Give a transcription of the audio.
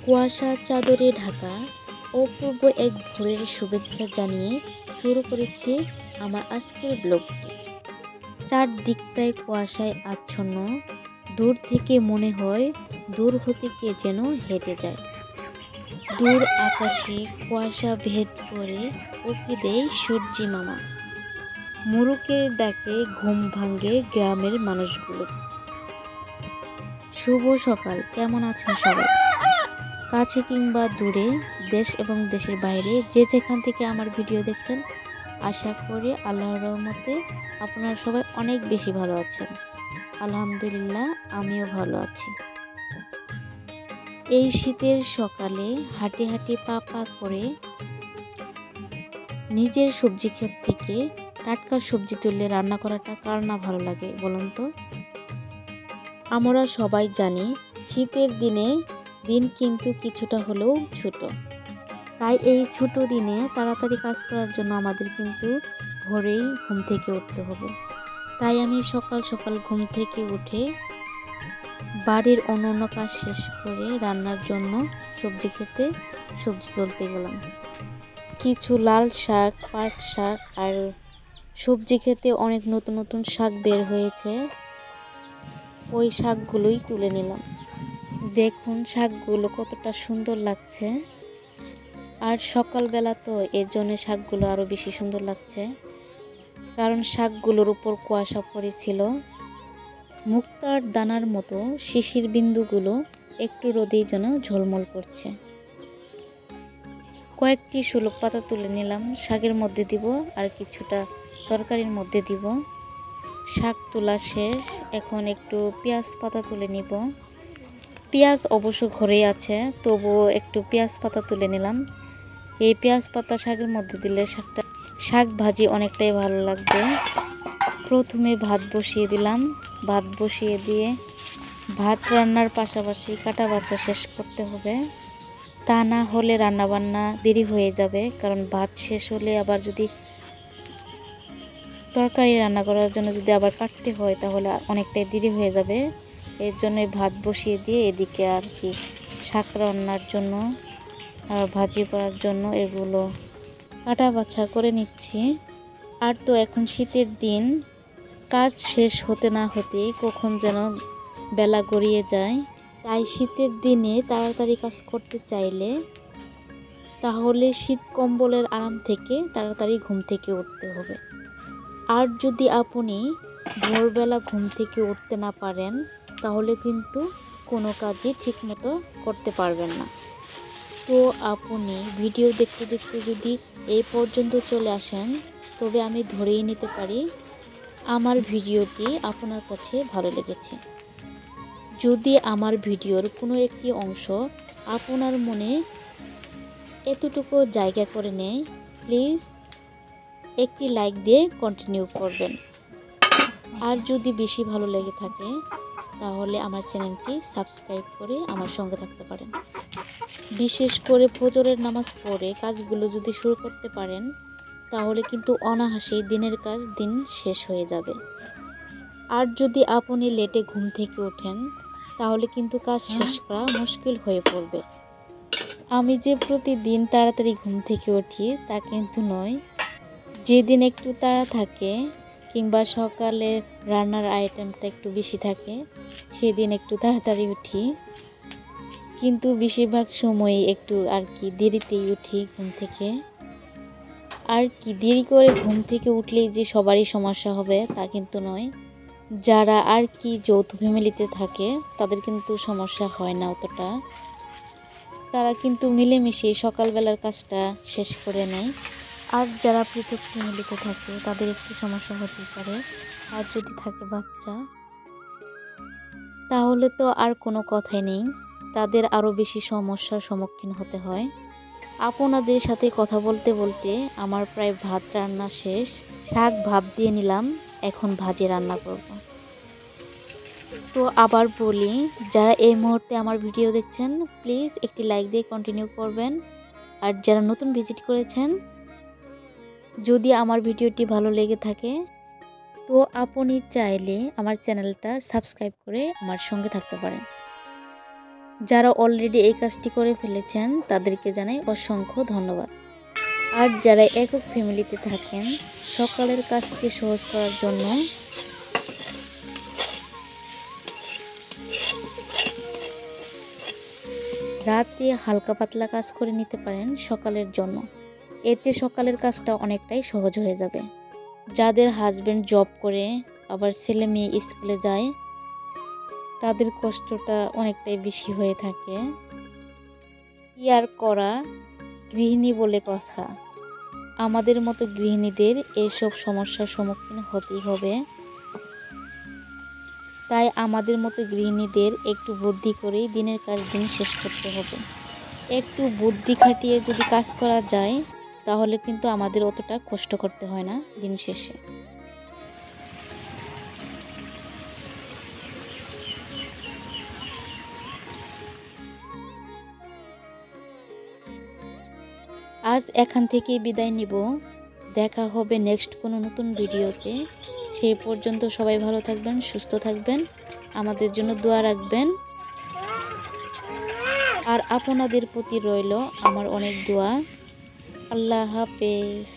কুয়াশা চাদরে ঢাকা অপূর্ব এক ভোরের শুভেচ্ছা জানিয়ে শুরু করেছি আমার আজকের ব্লগটি। চারদিকটায় কুয়াশায় আচ্ছন্ন, দূর থেকে মনে হয় দূর হতে কে যেন হেঁটে যায়। দূর আকাশে কুয়াশা ভেদ করে উঁকি দেয় সূর্যি মামা। মুরুকের ডাকে ঘুম ভাঙে গ্রামের মানুষগুলো। শুভ সকাল, কেমন আছেন সবাই? কাছে কিংবা দূরে, দেশ এবং দেশের বাইরে যে যেখান থেকে আমার ভিডিও দেখছেন, আশা করি আল্লাহর রহমতে আপনারা সবাই অনেক বেশি ভালো আছেন। আলহামদুলিল্লাহ, আমিও ভালো আছি। এই শীতের সকালে হাঁটি হাঁটি পা পা করে নিজের সবজি ক্ষেত থেকে টাটকা সবজি তুললে রান্না করাটা কার না ভালো লাগে বলুন তো? আমরা সবাই জানি শীতের দিন কিন্তু কিছুটা হলেও ছোট। তাই এই ছোট দিনে তাড়াতাড়ি কাজ করার জন্য আমাদের কিন্তু ভোরেই ঘুম থেকে উঠতে হবে। তাই আমি সকাল সকাল ঘুম থেকে উঠে বাড়ির অন্য কাজ শেষ করে রান্নার জন্য সবজি খেতে সবজি তুলতে গেলাম। কিছু লাল শাক, পাট শাক আর সবজি খেতে অনেক নতুন নতুন শাক বের হয়েছে, ওই শাকগুলোই তুলে নিলাম। দেখুন শাকগুলো কতটা সুন্দর লাগছে। আর সকালবেলা তো এর জন্য শাকগুলো আরও বেশি সুন্দর লাগছে, কারণ শাকগুলোর উপর কুয়াশা পড়েছিল। মুক্তার দানার মতো শিশির বিন্দুগুলো একটু রোদেই যেন ঝলমল করছে। কয়েকটি শুলক পাতা তুলে নিলাম, শাকের মধ্যে দিব আর কিছুটা তরকারির মধ্যে দিব। শাক তোলা শেষ, এখন একটু পেঁয়াজ পাতা তুলে নিব। পেঁয়াজ অবশ্য ঘরেই আছে, তবুও একটু পেঁয়াজ পাতা তুলে নিলাম। এই পেঁয়াজ পাতা শাকের মধ্যে দিলে শাক ভাজি অনেকটাই ভালো লাগবে। প্রথমে ভাত বসিয়ে দিলাম। ভাত বসিয়ে দিয়ে ভাত রান্নার পাশাপাশি কাটা বাছা শেষ করতে হবে, তা না হলে রান্নাবান্না দেরি হয়ে যাবে। কারণ ভাত শেষ হলে আবার যদি তরকারি রান্না করার জন্য যদি আবার কাটতে হয় তাহলে অনেকটাই দেরি হয়ে যাবে। এর জন্যই ভাত বসিয়ে দিয়ে এদিকে আর কি শাক রান্নার জন্য আর ভাজি করার জন্য এগুলো কাটা বাছা করে নিচ্ছি। আর তো এখন শীতের দিন, কাজ শেষ হতে না হতেই কখন যেন বেলা গড়িয়ে যায়। তাই শীতের দিনে তাড়াতাড়ি কাজ করতে চাইলে তাহলে শীত কম্বলের আরাম থেকে তাড়াতাড়ি ঘুম থেকে উঠতে হবে। আর যদি আপনি ভোরবেলা ঘুম থেকে উঠতে না পারেন তাহলে কিন্তু কোনো কাজই ঠিকমতো করতে পারবেন না। তো আপনি ভিডিও দেখতে দেখতে যদি এই পর্যন্ত চলে আসেন তবে আমি ধরেই নিতে পারি আমার ভিডিওটি আপনার কাছে ভালো লেগেছে। যদি আমার ভিডিওর কোনো একটি অংশ আপনার মনে এতটুকু জায়গা করে নেয়, প্লিজ একটি লাইক দিয়ে কন্টিনিউ করবেন। আর যদি বেশি ভালো লেগে থাকে তাহলে আমার চ্যানেলটি সাবস্ক্রাইব করে আমার সঙ্গে থাকতে পারেন। বিশেষ করে ফজরের নামাজ পড়ে কাজগুলো যদি শুরু করতে পারেন তাহলে কিন্তু অনায়াসেই দিনের কাজ দিন শেষ হয়ে যাবে। আর যদি আপনি লেটে ঘুম থেকে ওঠেন তাহলে কিন্তু কাজ শেষ করা মুশকিল হয়ে পড়বে। আমি যে প্রতিদিন তাড়াতাড়ি ঘুম থেকে উঠি তা কিন্তু নয়। যেদিন একটু তাড়া থাকে কিংবা সকালে রান্নার আইটেমটা একটু বেশি থাকে সেদিন একটু তাড়াতাড়ি উঠি, কিন্তু বেশিরভাগ সময় একটু আর কি দেরিতেই উঠি ঘুম থেকে। আর কি দেরি করে ঘুম থেকে উঠলেই যে সবারই সমস্যা হবে তা কিন্তু নয়। যারা আর কি যৌথ ফ্যামিলিতে থাকে তাদের কিন্তু সমস্যা হয় না অতটা, তারা কিন্তু মিলেমিশে সকালবেলার কাজটা শেষ করে নেয়। আর যারা পৃথক ফ্যামিলিতে থাকে তাদের একটু সমস্যা হতে পারে। আর যদি থাকে বাচ্চা তাহলে তো আর কোনো কথাই নেই, তাদের আরও বেশি সমস্যার সম্মুখীন হতে হয়। আপনাদের সাথে কথা বলতে বলতে আমার প্রায় ভাত রান্না শেষ। শাক ভাপ দিয়ে নিলাম, এখন ভাজি রান্না করব। তো আবার বলি, যারা এই মুহূর্তে আমার ভিডিও দেখছেন প্লিজ একটি লাইক দিয়ে কন্টিনিউ করবেন। আর যারা নতুন ভিজিট করেছেন, যদি আমার ভিডিওটি ভালো লেগে থাকে তো আপনি চাইলে আমার চ্যানেলটা সাবস্ক্রাইব করে আমার সঙ্গে থাকতে পারেন। যারা অলরেডি এই কাজটি করে ফেলেছেন তাদেরকে জানাই অসংখ্য ধন্যবাদ। আর যারা একক ফ্যামিলিতে থাকেন, সকালের কাজকে সহজ করার জন্য রাতে হালকা পাতলা কাজ করে নিতে পারেন সকালের জন্য। এতে সকালের কাজটা অনেকটাই সহজ হয়ে যাবে। যাদের হাজব্যান্ড জব করে আবার ছেলে মেয়ে স্কুলে যায়, তাদের কষ্টটা অনেকটাই বেশি হয়ে থাকে। কি আর করা, গৃহিণী বলে কথা। আমাদের মতো গৃহিণীদের এইসব সমস্যার সম্মুখীন হতেই হবে। তাই আমাদের মতো গৃহিণীদের একটু বুদ্ধি করেই দিনের কাজ দিন শেষ করতে হবে। একটু বুদ্ধি খাটিয়ে যদি কাজ করা যায়, তাহলে কিন্তু আমাদের অতটা কষ্ট করতে হয় না দিন শেষে। আজ এখান থেকেই বিদায় নিব। দেখা হবে নেক্সট কোনো নতুন ভিডিওতে। সেই পর্যন্ত সবাই ভালো থাকবেন, সুস্থ থাকবেন, আমাদের জন্য দোয়া রাখবেন। আর আপনাদের প্রতি রইল আমার অনেক দোয়া। আল্লাহ হাফেজ।